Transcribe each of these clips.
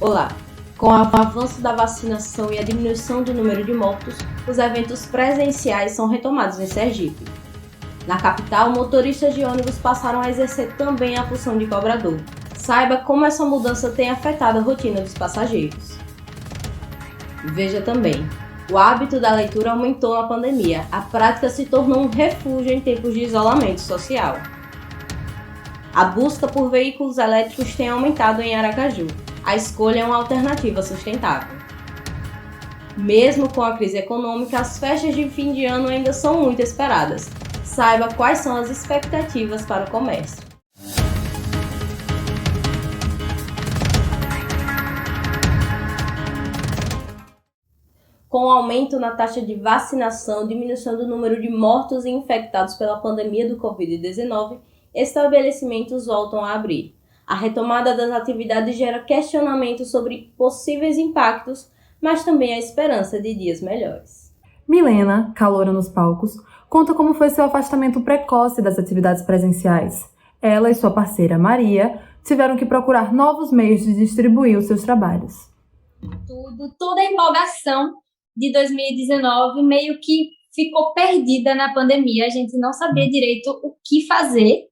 Olá! Com o avanço da vacinação e a diminuição do número de mortos, os eventos presenciais são retomados em Sergipe. Na capital, motoristas de ônibus passaram a exercer também a função de cobrador. Saiba como essa mudança tem afetado a rotina dos passageiros. Veja também: o hábito da leitura aumentou na pandemia. A prática se tornou um refúgio em tempos de isolamento social. A busca por veículos elétricos tem aumentado em Aracaju. A escolha é uma alternativa sustentável. Mesmo com a crise econômica, as festas de fim de ano ainda são muito esperadas. Saiba quais são as expectativas para o comércio. Com o aumento na taxa de vacinação, diminuição do número de mortos e infectados pela pandemia do Covid-19, estabelecimentos voltam a abrir. A retomada das atividades gera questionamentos sobre possíveis impactos, mas também a esperança de dias melhores. Milena, caloura nos palcos, conta como foi seu afastamento precoce das atividades presenciais. Ela e sua parceira Maria tiveram que procurar novos meios de distribuir os seus trabalhos. Toda a empolgação de 2019 meio que ficou perdida na pandemia. A gente não sabia direito o que fazer,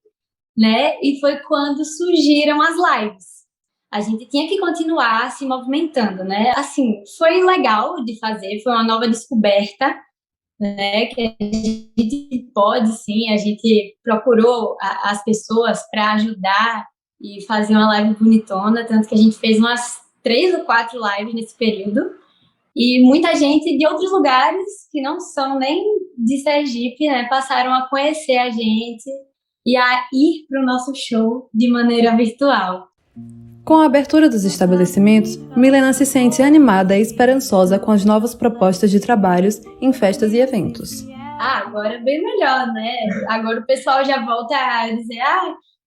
né? E foi quando surgiram as lives. A gente tinha que continuar se movimentando, né? Assim, foi legal de fazer, foi uma nova descoberta, né? Que a gente pode, sim, a gente procurou as pessoas para ajudar e fazer uma live bonitona, tanto que a gente fez umas 3 ou 4 lives nesse período. E muita gente de outros lugares, que não são nem de Sergipe, né, passaram a conhecer a gente e a ir para o nosso show de maneira virtual. Com a abertura dos estabelecimentos, Milena se sente animada e esperançosa com as novas propostas de trabalhos em festas e eventos. Agora é bem melhor, né? Agora o pessoal já volta a dizer,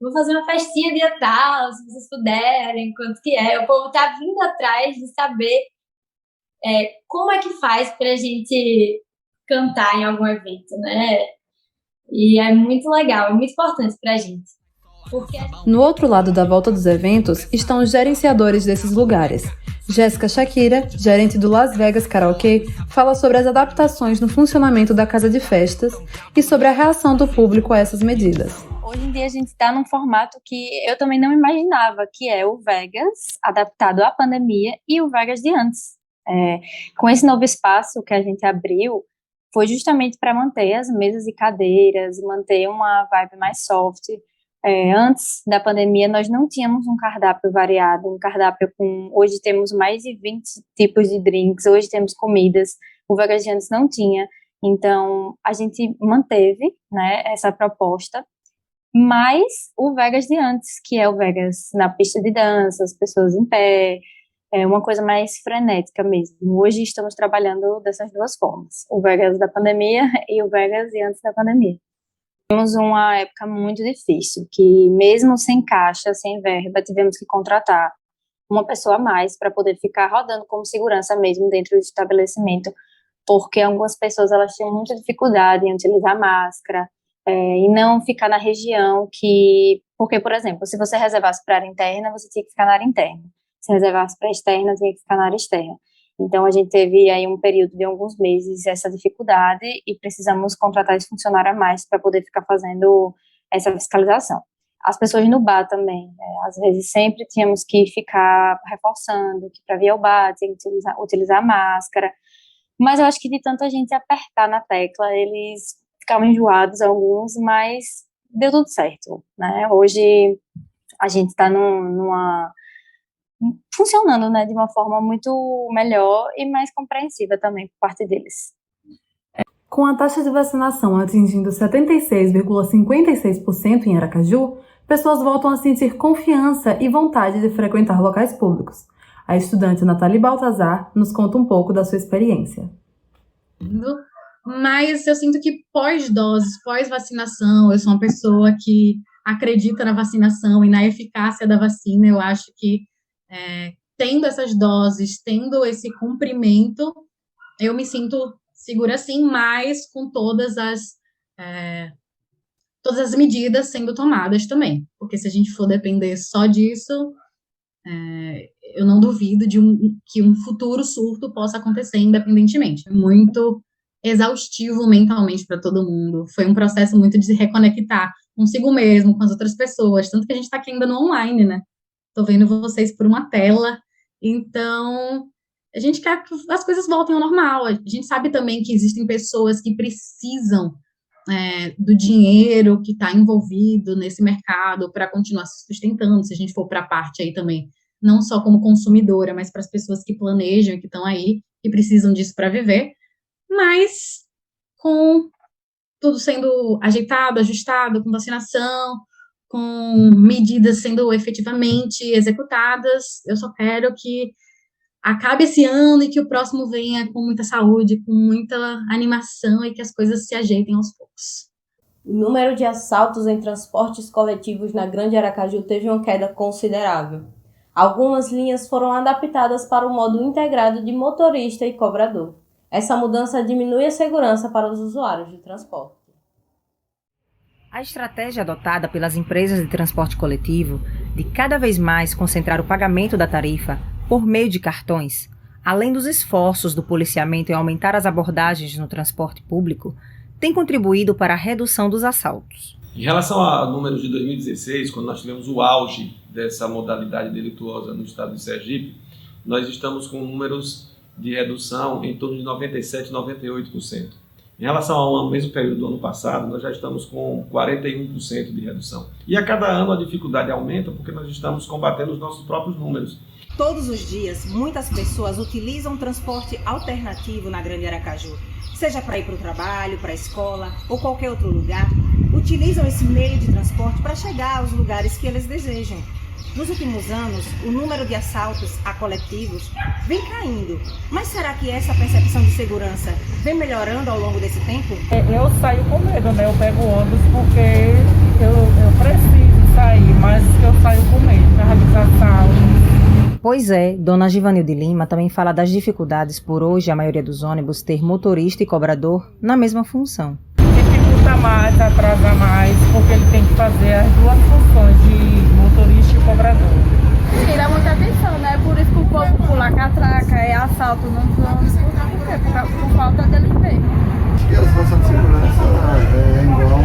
vou fazer uma festinha dia tal, se vocês puderem, quanto que é. O povo tá vindo atrás de saber como é que faz para a gente cantar em algum evento, né? E é muito legal, é muito importante para a gente. No outro lado da volta dos eventos estão os gerenciadores desses lugares. Jéssica Shakira, gerente do Las Vegas Karaokê, fala sobre as adaptações no funcionamento da casa de festas e sobre a reação do público a essas medidas. Hoje em dia a gente está num formato que eu também não imaginava, que é o Vegas adaptado à pandemia e o Vegas de antes. Com esse novo espaço que a gente abriu, foi justamente para manter as mesas e cadeiras, manter uma vibe mais soft. Antes da pandemia, nós não tínhamos um cardápio variado, hoje temos mais de 20 tipos de drinks, hoje temos comidas, o Vegas de antes não tinha, então a gente manteve, né, essa proposta, mas o Vegas de antes, que é o Vegas na pista de dança, as pessoas em pé, é uma coisa mais frenética mesmo. Hoje estamos trabalhando dessas duas formas, o Vegas da pandemia e o Vegas de antes da pandemia. Tivemos uma época muito difícil, que mesmo sem caixa, sem verba, tivemos que contratar uma pessoa a mais para poder ficar rodando como segurança mesmo dentro do estabelecimento, porque algumas pessoas elas tinham muita dificuldade em utilizar máscara e não ficar na região porque, por exemplo, se você reservasse para área interna, você tinha que ficar na área interna. Se reservasse para externa, tinha que ficar na área externa. Então, a gente teve aí um período de alguns meses essa dificuldade e precisamos contratar esse funcionário a mais para poder ficar fazendo essa fiscalização. As pessoas no bar também, às vezes sempre tínhamos que ficar reforçando que para vir ao bar tinha que utilizar máscara, mas eu acho que de tanta gente apertar na tecla, eles ficavam enjoados alguns, mas deu tudo certo, né? Hoje a gente está funcionando, né, de uma forma muito melhor e mais compreensiva também por parte deles. Com a taxa de vacinação atingindo 76,56% em Aracaju, pessoas voltam a sentir confiança e vontade de frequentar locais públicos. A estudante Nathalie Baltazar nos conta um pouco da sua experiência. Mas eu sinto que pós-doses, pós-vacinação, eu sou uma pessoa que acredita na vacinação e na eficácia da vacina. Eu acho que tendo essas doses, tendo esse cumprimento, eu me sinto segura sim, mas com todas as medidas sendo tomadas também, porque se a gente for depender só disso, eu não duvido que um futuro surto possa acontecer independentemente. É muito exaustivo mentalmente para todo mundo. Foi um processo muito de se reconectar consigo mesmo, com as outras pessoas. Tanto que a gente está aqui ainda no online, né? Tô vendo vocês por uma tela. Então, a gente quer que as coisas voltem ao normal. A gente sabe também que existem pessoas que precisam do dinheiro que está envolvido nesse mercado para continuar se sustentando, se a gente for para a parte aí também, não só como consumidora, mas para as pessoas que planejam, que estão aí, que precisam disso para viver, mas com tudo sendo ajeitado, ajustado, com vacinação, com medidas sendo efetivamente executadas. Eu só quero que acabe esse ano e que o próximo venha com muita saúde, com muita animação e que as coisas se ajeitem aos poucos. O número de assaltos em transportes coletivos na Grande Aracaju teve uma queda considerável. Algumas linhas foram adaptadas para o modo integrado de motorista e cobrador. Essa mudança diminui a segurança para os usuários de transporte. A estratégia adotada pelas empresas de transporte coletivo de cada vez mais concentrar o pagamento da tarifa por meio de cartões, além dos esforços do policiamento em aumentar as abordagens no transporte público, tem contribuído para a redução dos assaltos. Em relação a números de 2016, quando nós tivemos o auge dessa modalidade delituosa no estado de Sergipe, nós estamos com números de redução em torno de 97%, 98%. Em relação ao mesmo período do ano passado, nós já estamos com 41% de redução. E a cada ano a dificuldade aumenta porque nós estamos combatendo os nossos próprios números. Todos os dias, muitas pessoas utilizam transporte alternativo na Grande Aracaju, seja para ir para o trabalho, para a escola ou qualquer outro lugar. Utilizam esse meio de transporte para chegar aos lugares que eles desejam. Nos últimos anos, o número de assaltos a coletivos vem caindo. Mas será que essa percepção de segurança vem melhorando ao longo desse tempo? Eu saio com medo, né? Eu pego ônibus porque eu preciso sair, mas eu saio com medo, por causa dos assaltos. Pois é, Dona Givanilde Lima também fala das dificuldades por hoje a maioria dos ônibus ter motorista e cobrador na mesma função. Dificulta mais, atrasa mais, porque ele tem que fazer as duas funções de motorista e cobrador. Tira muita atenção, né? Por isso que o povo pula catraca, é assalto nos ônibus, por falta dele ver. E a situação de segurança é igual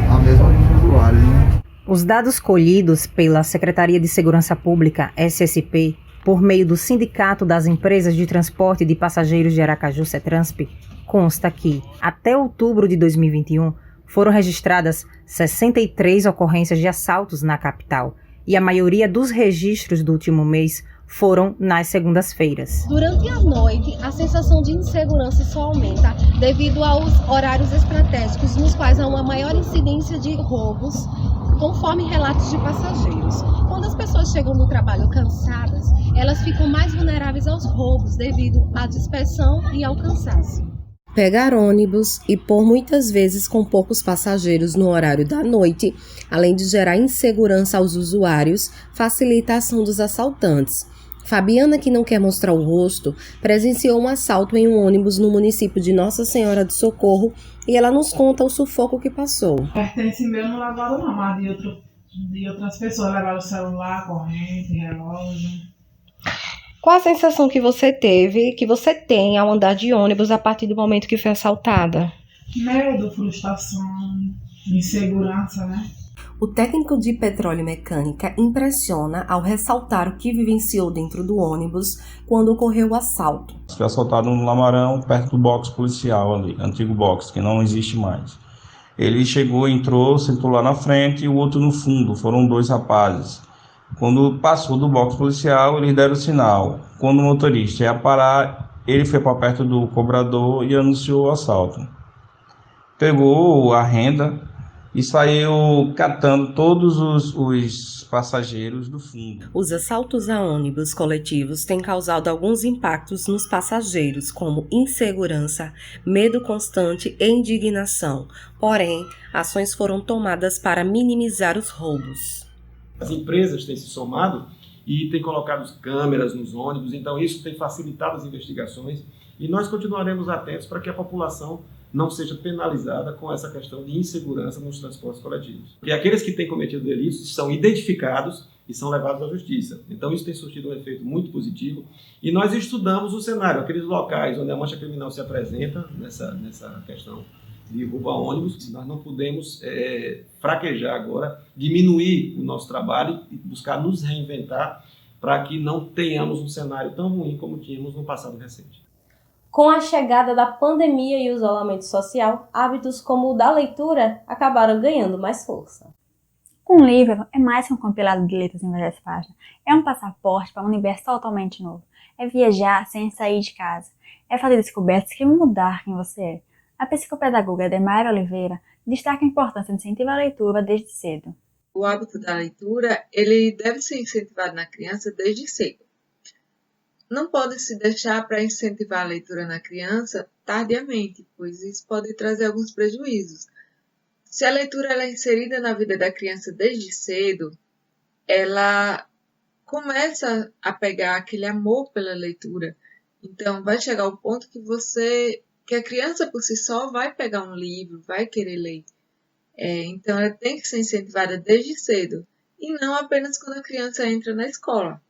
a mesma dos usuários, né? Os dados colhidos pela Secretaria de Segurança Pública, SSP, por meio do Sindicato das Empresas de Transporte de Passageiros de Aracaju, CETRANSP, consta que, até outubro de 2021, foram registradas 63 ocorrências de assaltos na capital, e a maioria dos registros do último mês foram nas segundas-feiras. Durante a noite, a sensação de insegurança só aumenta devido aos horários estratégicos nos quais há uma maior incidência de roubos, conforme relatos de passageiros. Quando as pessoas chegam no trabalho cansadas, elas ficam mais vulneráveis aos roubos devido à dispersão e ao cansaço. Pegar ônibus e por muitas vezes com poucos passageiros no horário da noite, além de gerar insegurança aos usuários, facilita a ação dos assaltantes. Fabiana, que não quer mostrar o rosto, presenciou um assalto em um ônibus no município de Nossa Senhora do Socorro e ela nos conta o sufoco que passou. Pertence meu não levaram não, mas de outras pessoas levaram celular, corrente, relógio. Qual a sensação que você teve, que você tem ao andar de ônibus a partir do momento que foi assaltada? Medo, frustração, insegurança, né? O técnico de petróleo e mecânica impressiona ao ressaltar o que vivenciou dentro do ônibus quando ocorreu o assalto. Foi assaltado no Lamarão, perto do box policial ali, antigo box, que não existe mais. Ele chegou, entrou, sentou lá na frente e o outro no fundo, foram dois rapazes. Quando passou do box policial, eles deram o sinal. Quando o motorista ia parar, ele foi para perto do cobrador e anunciou o assalto. Pegou a renda e saiu catando todos os passageiros do fundo. Os assaltos a ônibus coletivos têm causado alguns impactos nos passageiros, como insegurança, medo constante e indignação. Porém, ações foram tomadas para minimizar os roubos. As empresas têm se somado e têm colocado câmeras nos ônibus, então isso tem facilitado as investigações e nós continuaremos atentos para que a população não seja penalizada com essa questão de insegurança nos transportes coletivos. Porque aqueles que têm cometido delitos são identificados e são levados à justiça. Então isso tem surtido um efeito muito positivo e nós estudamos o cenário, aqueles locais onde a mancha criminal se apresenta nessa questão de roubo a ônibus. Nós não podemos fraquejar agora, diminuir o nosso trabalho e buscar nos reinventar para que não tenhamos um cenário tão ruim como tínhamos no passado recente. Com a chegada da pandemia e o isolamento social, hábitos como o da leitura acabaram ganhando mais força. Um livro é mais que um compilado de letras em várias páginas. É um passaporte para um universo totalmente novo. É viajar sem sair de casa. É fazer descobertas que vão mudar quem você é. A psicopedagoga Demayra Oliveira destaca a importância de incentivar a leitura desde cedo. O hábito da leitura, ele deve ser incentivado na criança desde cedo. Não pode se deixar para incentivar a leitura na criança tardiamente, pois isso pode trazer alguns prejuízos. Se a leitura ela é inserida na vida da criança desde cedo, ela começa a pegar aquele amor pela leitura. Então, vai chegar ao ponto que a criança por si só vai pegar um livro, vai querer ler. Então, ela tem que ser incentivada desde cedo, e não apenas quando a criança entra na escola.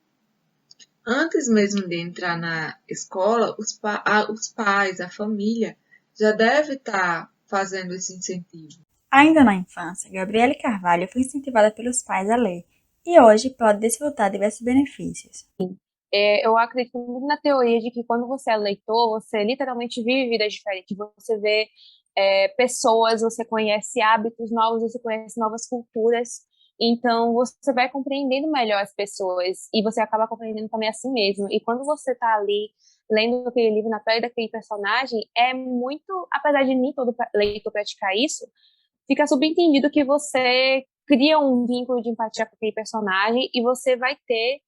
Antes mesmo de entrar na escola, os pais, a família, já deve estar fazendo esse incentivo. Ainda na infância, Gabriele Carvalho foi incentivada pelos pais a ler, e hoje pode desfrutar de diversos benefícios. Eu acredito muito na teoria de que quando você é leitor, você literalmente vive vidas diferentes. Você vê pessoas, você conhece hábitos novos, você conhece novas culturas. Então, você vai compreendendo melhor as pessoas e você acaba compreendendo também a si mesmo. E quando você está ali lendo aquele livro na pele daquele personagem, é muito, apesar de nem todo leitor praticar isso, fica subentendido que você cria um vínculo de empatia com aquele personagem e você vai ter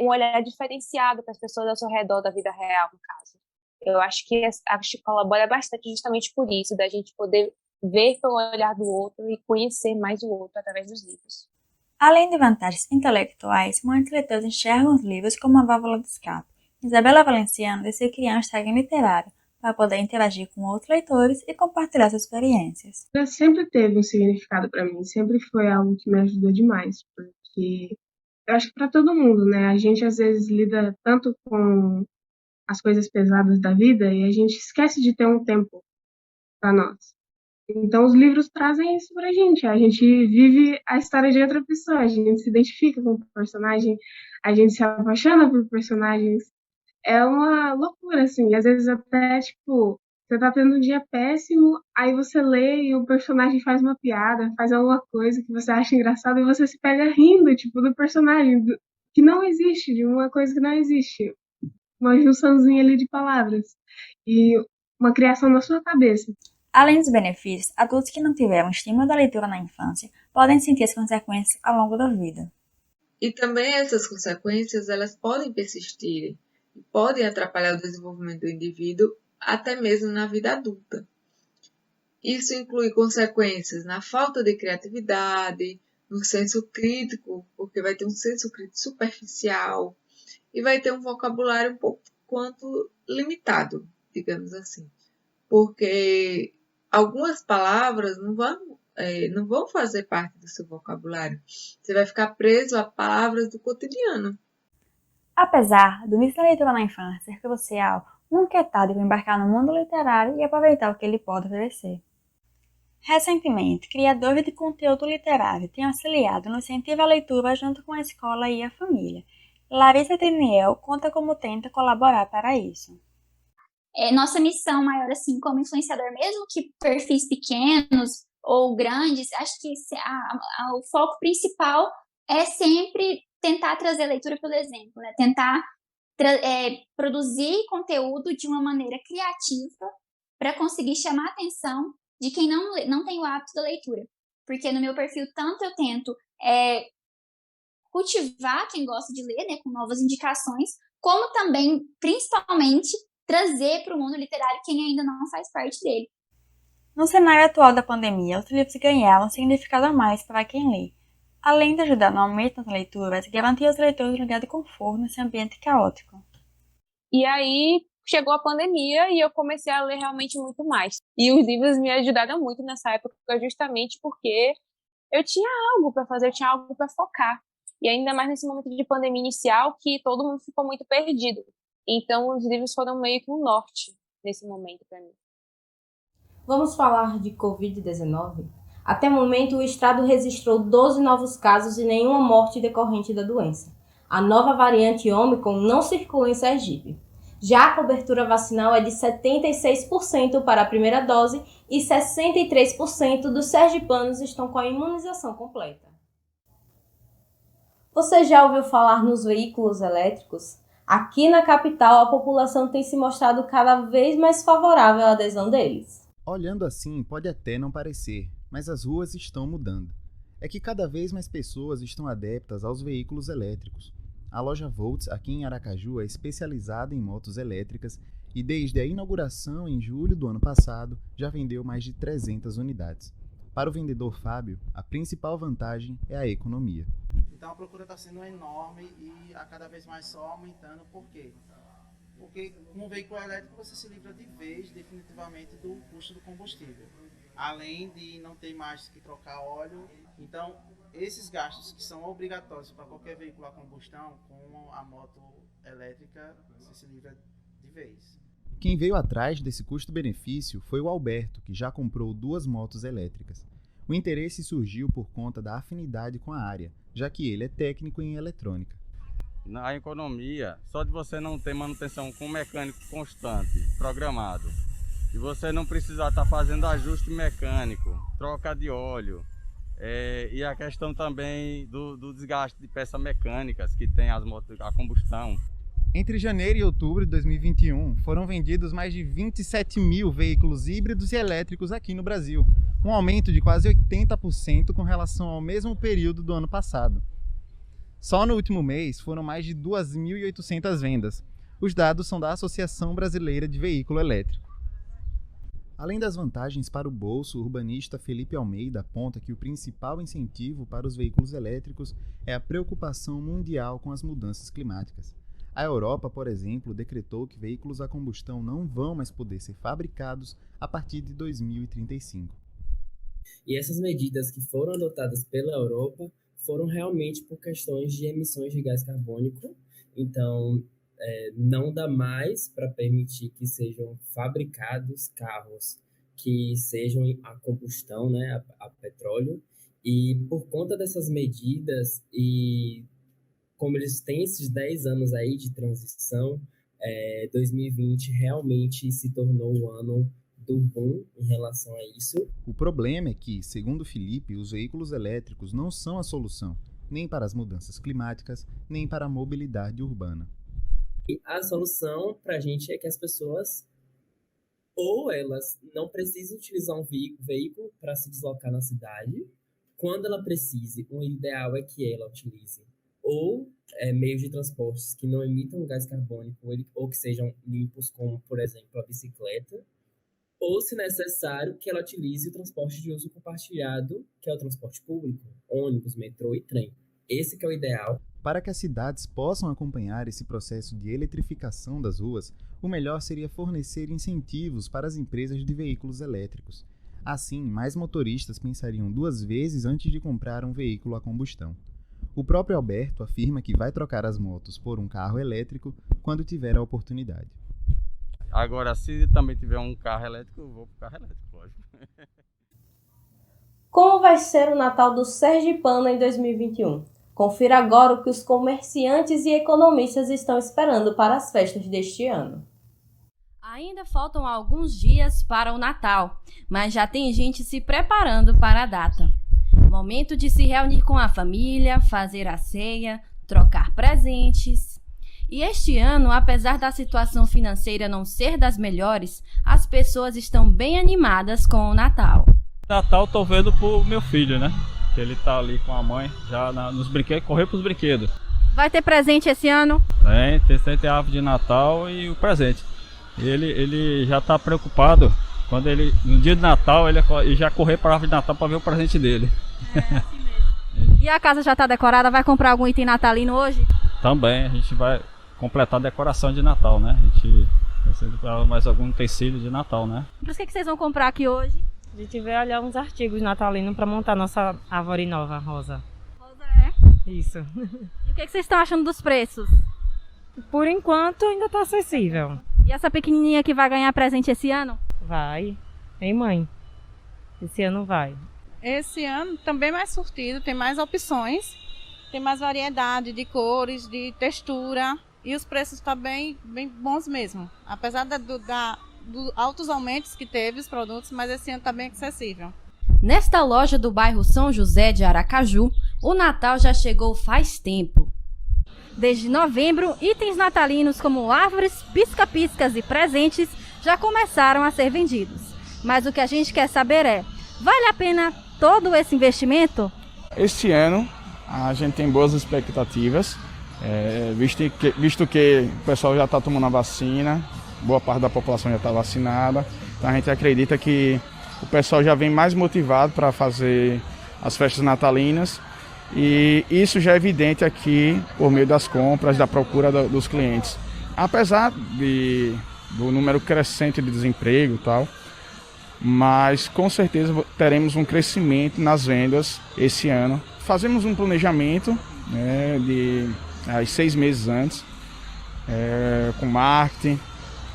um olhar diferenciado para as pessoas ao seu redor da vida real, no caso. Eu acho que colabora bastante justamente por isso, da gente poder ver pelo olhar do outro e conhecer mais o outro através dos livros. Além de vantagens intelectuais, muitos leitores enxergam os livros como uma válvula de escape. Isabela Valenciano decide criar um Instagram literário para poder interagir com outros leitores e compartilhar suas experiências. Sempre teve um significado para mim, sempre foi algo que me ajudou demais, porque eu acho que para todo mundo, né? A gente às vezes lida tanto com as coisas pesadas da vida e a gente esquece de ter um tempo para nós. Então, os livros trazem isso pra gente. A gente vive a história de outra pessoa, a gente se identifica com o personagem, a gente se apaixona por personagens. É uma loucura, assim. Às vezes até, tipo, você tá tendo um dia péssimo, aí você lê e o personagem faz uma piada, faz alguma coisa que você acha engraçado e você se pega rindo, tipo, do personagem, que não existe, de uma coisa que não existe. Uma junçãozinha ali de palavras. E uma criação na sua cabeça. Além dos benefícios, adultos que não tiveram estímulo da leitura na infância podem sentir as consequências ao longo da vida. E também essas consequências elas podem persistir e podem atrapalhar o desenvolvimento do indivíduo até mesmo na vida adulta. Isso inclui consequências na falta de criatividade, no senso crítico, porque vai ter um senso crítico superficial e vai ter um vocabulário um pouco quanto limitado, digamos assim. Porque algumas palavras não vão fazer parte do seu vocabulário. Você vai ficar preso a palavras do cotidiano. Apesar do início da leitura na infância ser crucial, nunca é tarde para embarcar no mundo literário e aproveitar o que ele pode oferecer. Recentemente, criadores de conteúdo literário têm auxiliado no incentivo à leitura junto com a escola e a família. Larissa Daniel conta como tenta colaborar para isso. Nossa missão maior, assim, como influenciador, mesmo que perfis pequenos ou grandes, acho que o foco principal é sempre tentar trazer leitura pelo exemplo, né? Tentar produzir conteúdo de uma maneira criativa para conseguir chamar a atenção de quem não tem o hábito da leitura. Porque no meu perfil, tanto eu tento cultivar quem gosta de ler, né, com novas indicações, como também, principalmente, trazer para o mundo literário quem ainda não faz parte dele. No cenário atual da pandemia, os livros ganharam um significado a mais para quem lê. Além de ajudar no aumento das leituras, garantir aos leitores um lugar de conforto nesse ambiente caótico. E aí chegou a pandemia e eu comecei a ler realmente muito mais. E os livros me ajudaram muito nessa época, justamente porque eu tinha algo para fazer, eu tinha algo para focar. E ainda mais nesse momento de pandemia inicial, que todo mundo ficou muito perdido. Então, os livros foram meio que um norte nesse momento para mim. Vamos falar de Covid-19? Até o momento, o estado registrou 12 novos casos e nenhuma morte decorrente da doença. A nova variante Ômicron não circula em Sergipe. Já a cobertura vacinal é de 76% para a primeira dose e 63% dos sergipanos estão com a imunização completa. Você já ouviu falar nos veículos elétricos? Aqui na capital, a população tem se mostrado cada vez mais favorável à adesão deles. Olhando assim, pode até não parecer, mas as ruas estão mudando. É que cada vez mais pessoas estão adeptas aos veículos elétricos. A loja Volts, aqui em Aracaju, é especializada em motos elétricas e desde a inauguração em julho do ano passado, já vendeu mais de 300 unidades. Para o vendedor Fábio, a principal vantagem é a economia. Então a procura está sendo enorme e a cada vez mais só aumentando. Por quê? Porque com um veículo elétrico você se livra de vez, definitivamente, do custo do combustível. Além de não ter mais que trocar óleo. Então, esses gastos que são obrigatórios para qualquer veículo a combustão, com a moto elétrica, você se livra de vez. Quem veio atrás desse custo-benefício foi o Alberto, que já comprou 2 motos elétricas. O interesse surgiu por conta da afinidade com a área, já que ele é técnico em eletrônica. Na economia, só de você não ter manutenção com um mecânico constante, programado, e você não precisar estar fazendo ajuste mecânico, troca de óleo, e a questão também do desgaste de peças mecânicas que tem as motos a combustão. Entre janeiro e outubro de 2021, foram vendidos mais de 27 mil veículos híbridos e elétricos aqui no Brasil, um aumento de quase 80% com relação ao mesmo período do ano passado. Só no último mês foram mais de 2.800 vendas. Os dados são da Associação Brasileira de Veículo Elétrico. Além das vantagens para o bolso, o urbanista Felipe Almeida aponta que o principal incentivo para os veículos elétricos é a preocupação mundial com as mudanças climáticas. A Europa, por exemplo, decretou que veículos a combustão não vão mais poder ser fabricados a partir de 2035. E essas medidas que foram adotadas pela Europa foram realmente por questões de emissões de gás carbônico. Então, não dá mais para permitir que sejam fabricados carros que sejam a combustão, né, a petróleo. E por conta dessas medidas e como eles têm esses 10 anos aí de transição, 2020 realmente se tornou o ano do boom em relação a isso. O problema é que, segundo Felipe, os veículos elétricos não são a solução, nem para as mudanças climáticas, nem para a mobilidade urbana. E a solução para a gente é que as pessoas, ou elas não precisam utilizar um veículo para se deslocar na cidade, quando ela precise, o ideal é que ela utilize ou meios de transportes que não emitam gás carbônico ou que sejam limpos, como, por exemplo, a bicicleta, ou, se necessário, que ela utilize o transporte de uso compartilhado, que é o transporte público, ônibus, metrô e trem. Esse que é o ideal. Para que as cidades possam acompanhar esse processo de eletrificação das ruas, o melhor seria fornecer incentivos para as empresas de veículos elétricos. Assim, mais motoristas pensariam 2 vezes antes de comprar um veículo a combustão. O próprio Alberto afirma que vai trocar as motos por um carro elétrico quando tiver a oportunidade. Agora, se também tiver um carro elétrico, eu vou para o carro elétrico, lógico. Como vai ser o Natal do sergipano em 2021? Confira agora o que os comerciantes e economistas estão esperando para as festas deste ano. Ainda faltam alguns dias para o Natal, mas já tem gente se preparando para a data. Momento de se reunir com a família, fazer a ceia, trocar presentes. E este ano, apesar da situação financeira não ser das melhores, as pessoas estão bem animadas com o Natal. Natal tô vendo pro meu filho, né? Que ele tá ali com a mãe, já nos brinquedos, correr pros brinquedos. Vai ter presente esse ano? Tem sempre a árvore de Natal e o presente. Ele já tá preocupado. Quando no dia de Natal, ele já correr para a árvore de Natal para ver o presente dele. É assim mesmo. E a casa já tá decorada? Vai comprar algum item natalino hoje? Também, a gente vai completar a decoração de Natal, né? A gente vai comprar mais algum utensílio de Natal, né? Mas o que vocês vão comprar aqui hoje? A gente vai olhar uns artigos natalinos para montar nossa árvore nova, rosa. Rosa é? Isso. E o que vocês estão achando dos preços? Por enquanto ainda está acessível. E essa pequenininha que vai ganhar presente esse ano? Vai. Hein, mãe? Esse ano vai. Esse ano também mais surtido, tem mais opções, tem mais variedade de cores, de textura e os preços estão bem bons mesmo. Apesar dos altos aumentos que teve os produtos, mas esse ano está bem acessível. Nesta loja do bairro São José de Aracaju, o Natal já chegou faz tempo. Desde novembro, itens natalinos como árvores, pisca-piscas e presentes já começaram a ser vendidos. Mas o que a gente quer saber é, vale a pena todo esse investimento? Este ano a gente tem boas expectativas, visto que o pessoal já está tomando a vacina, boa parte da população já está vacinada, então a gente acredita que o pessoal já vem mais motivado para fazer as festas natalinas e isso já é evidente aqui por meio das compras, da procura dos clientes. Apesar do número crescente de desemprego e tal, mas com certeza teremos um crescimento nas vendas esse ano. Fazemos um planejamento de 6 meses antes, com marketing,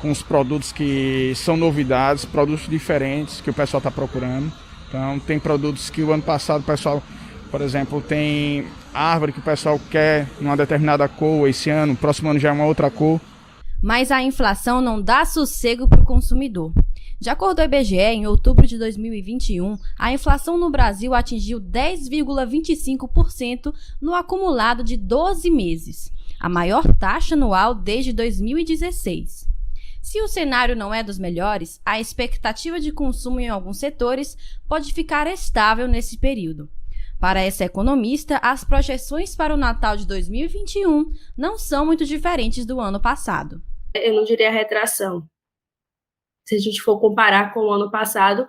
com os produtos que são novidades, produtos diferentes que o pessoal está procurando. Então tem produtos que o ano passado o pessoal, por exemplo, tem árvore que o pessoal quer numa determinada cor, esse ano, próximo ano já é uma outra cor. Mas a inflação não dá sossego para o consumidor. De acordo com o IBGE, em outubro de 2021, a inflação no Brasil atingiu 10,25% no acumulado de 12 meses, a maior taxa anual desde 2016. Se o cenário não é dos melhores, a expectativa de consumo em alguns setores pode ficar estável nesse período. Para essa economista, as projeções para o Natal de 2021 não são muito diferentes do ano passado. Eu não diria retração. Se a gente for comparar com o ano passado,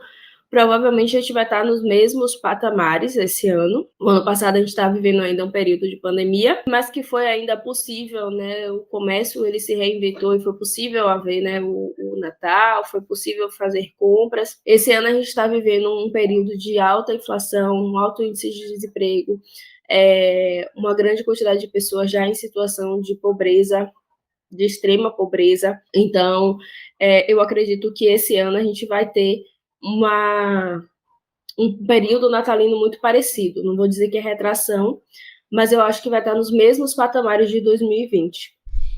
provavelmente a gente vai estar nos mesmos patamares esse ano. O ano passado a gente está vivendo ainda um período de pandemia, mas que foi ainda possível, né? O comércio ele se reinventou e foi possível haver, né, o Natal, foi possível fazer compras. Esse ano a gente está vivendo um período de alta inflação, um alto índice de desemprego, uma grande quantidade de pessoas já em situação de pobreza, de extrema pobreza. Então, eu acredito que esse ano a gente vai ter um período natalino muito parecido. Não vou dizer que é retração, mas eu acho que vai estar nos mesmos patamares de 2020.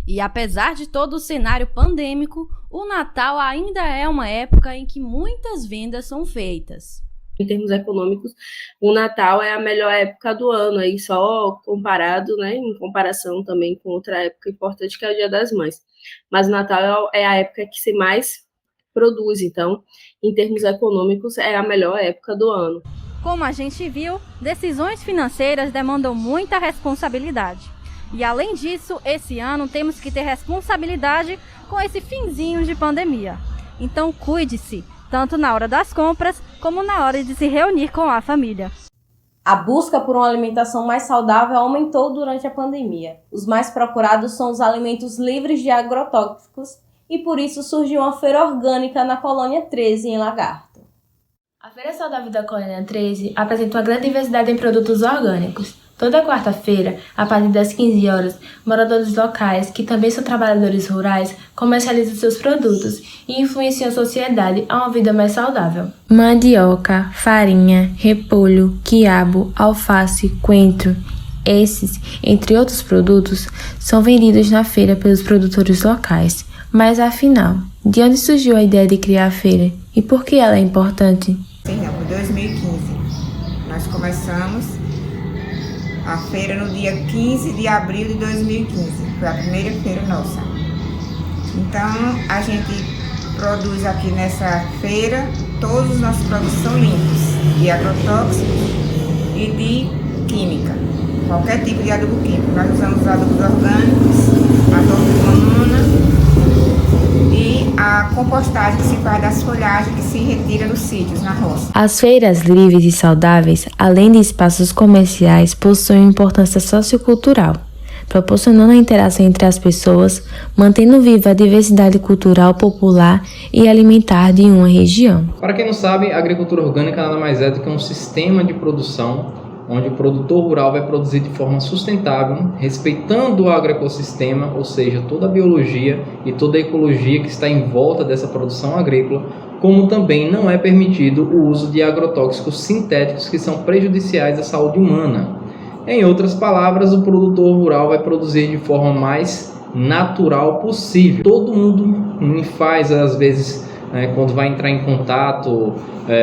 E apesar de todo o cenário pandêmico, o Natal ainda é uma época em que muitas vendas são feitas. Em termos econômicos, o Natal é a melhor época do ano, aí só comparado, né, em comparação também com outra época importante que é o Dia das Mães. Mas o Natal é a época que se mais produz, então, em termos econômicos, é a melhor época do ano. Como a gente viu, decisões financeiras demandam muita responsabilidade. E além disso, esse ano temos que ter responsabilidade com esse finzinho de pandemia. Então cuide-se, tanto na hora das compras, como na hora de se reunir com a família. A busca por uma alimentação mais saudável aumentou durante a pandemia. Os mais procurados são os alimentos livres de agrotóxicos e por isso surgiu uma feira orgânica na Colônia 13, em Lagarto. A Feira Saudável da Colônia 13 apresenta uma grande diversidade em produtos orgânicos. Toda quarta-feira, a partir das 15 horas, moradores locais, que também são trabalhadores rurais, comercializam seus produtos e influenciam a sociedade a uma vida mais saudável. Mandioca, farinha, repolho, quiabo, alface, coentro. Esses, entre outros produtos, são vendidos na feira pelos produtores locais. Mas afinal, de onde surgiu a ideia de criar a feira e por que ela é importante? Em 2015, nós começamos a feira no dia 15 de abril de 2015, foi a primeira feira nossa. Então, a gente produz aqui nessa feira, todos os nossos produtos são limpos, de agrotóxicos e de química, qualquer tipo de adubo químico. Nós usamos adubos orgânicos, adubo de mamona e a compostagem que se faz das folhagens que se retira dos sítios, na roça. As feiras livres e saudáveis, além de espaços comerciais, possuem importância sociocultural, proporcionando a interação entre as pessoas, mantendo viva a diversidade cultural, popular e alimentar de uma região. Para quem não sabe, a agricultura orgânica nada mais é do que um sistema de produção onde o produtor rural vai produzir de forma sustentável, respeitando o agroecossistema, ou seja, toda a biologia e toda a ecologia que está em volta dessa produção agrícola, como também não é permitido o uso de agrotóxicos sintéticos que são prejudiciais à saúde humana. Em outras palavras, o produtor rural vai produzir de forma mais natural possível. Todo mundo me faz, às vezes, quando vai entrar em contato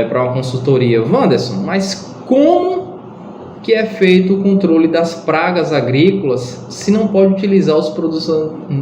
para uma consultoria, Wanderson, mas como que é feito o controle das pragas agrícolas se não pode utilizar os produtos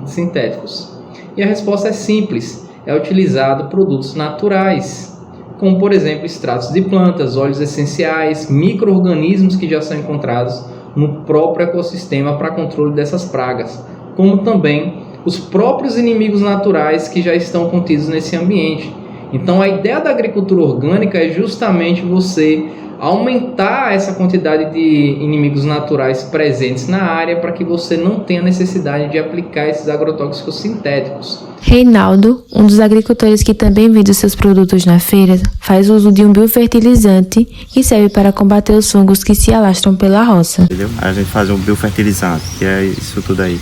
sintéticos? E a resposta é simples, é utilizado produtos naturais, como por exemplo extratos de plantas, óleos essenciais, micro-organismos que já são encontrados no próprio ecossistema para controle dessas pragas, como também os próprios inimigos naturais que já estão contidos nesse ambiente. Então a ideia da agricultura orgânica é justamente você aumentar essa quantidade de inimigos naturais presentes na área para que você não tenha necessidade de aplicar esses agrotóxicos sintéticos. Reinaldo, um dos agricultores que também vende os seus produtos na feira, faz uso de um biofertilizante que serve para combater os fungos que se alastram pela roça. Entendeu? A gente faz um biofertilizante, que é isso tudo aí.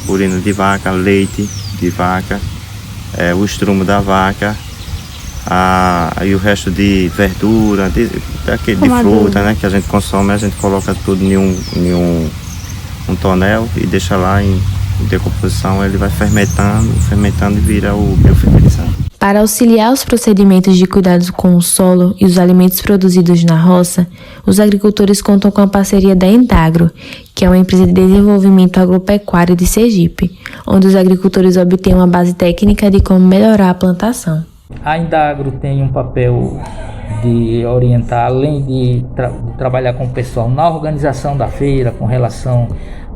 Urina de vaca, leite de vaca, o estrumo da vaca, e o resto de verdura, de fruta, né, que a gente consome, a gente coloca tudo em um tonel e deixa lá em decomposição, ele vai fermentando e vira o biofertilizante. Para auxiliar os procedimentos de cuidado com o solo e os alimentos produzidos na roça, os agricultores contam com a parceria da Endagro, que é uma empresa de desenvolvimento agropecuário de Sergipe, onde os agricultores obtêm uma base técnica de como melhorar a plantação. A Endagro tem um papel de orientar, além de trabalhar com o pessoal na organização da feira, com relação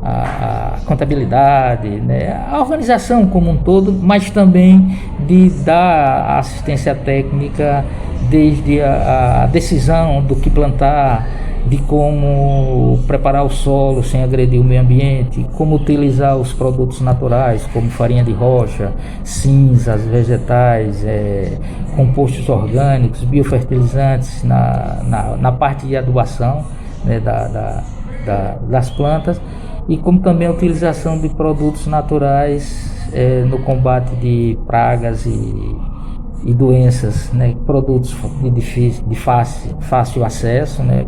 à contabilidade, né, a organização como um todo, mas também de dar assistência técnica desde a decisão do que plantar, de como preparar o solo sem agredir o meio ambiente, como utilizar os produtos naturais, como farinha de rocha, cinzas vegetais, compostos orgânicos, biofertilizantes na parte de adubação, né, das plantas, e como também a utilização de produtos naturais no combate de pragas e doenças, né, produtos de fácil acesso, né,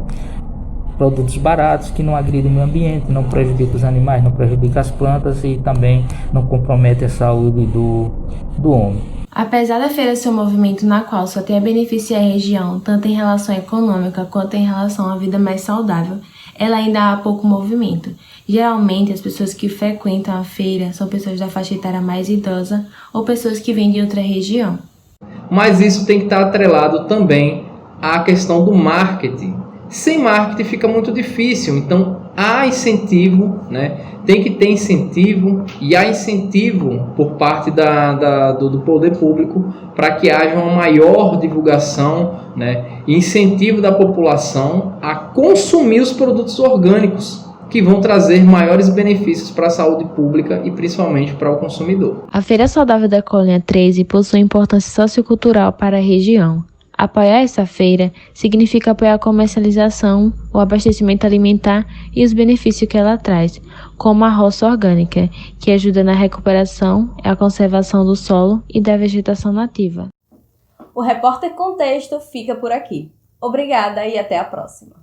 produtos baratos que não agridem o meio ambiente, não prejudicam os animais, não prejudicam as plantas e também não comprometem a saúde do homem. Apesar da feira ser um movimento na qual só tem a beneficiar a região, tanto em relação econômica quanto em relação à vida mais saudável, ela ainda há pouco movimento. Geralmente, as pessoas que frequentam a feira são pessoas da faixa etária mais idosa ou pessoas que vêm de outra região. Mas isso tem que estar atrelado também à questão do marketing. Sem marketing fica muito difícil, então há incentivo, né? Tem que ter incentivo e há incentivo por parte do poder público para que haja uma maior divulgação, né? E incentivo da população a consumir os produtos orgânicos, que vão trazer maiores benefícios para a saúde pública e principalmente para o consumidor. A Feira Saudável da Colônia 13 possui importância sociocultural para a região. Apoiar essa feira significa apoiar a comercialização, o abastecimento alimentar e os benefícios que ela traz, como a roça orgânica, que ajuda na recuperação e a conservação do solo e da vegetação nativa. O Repórter Contexto fica por aqui. Obrigada e até a próxima.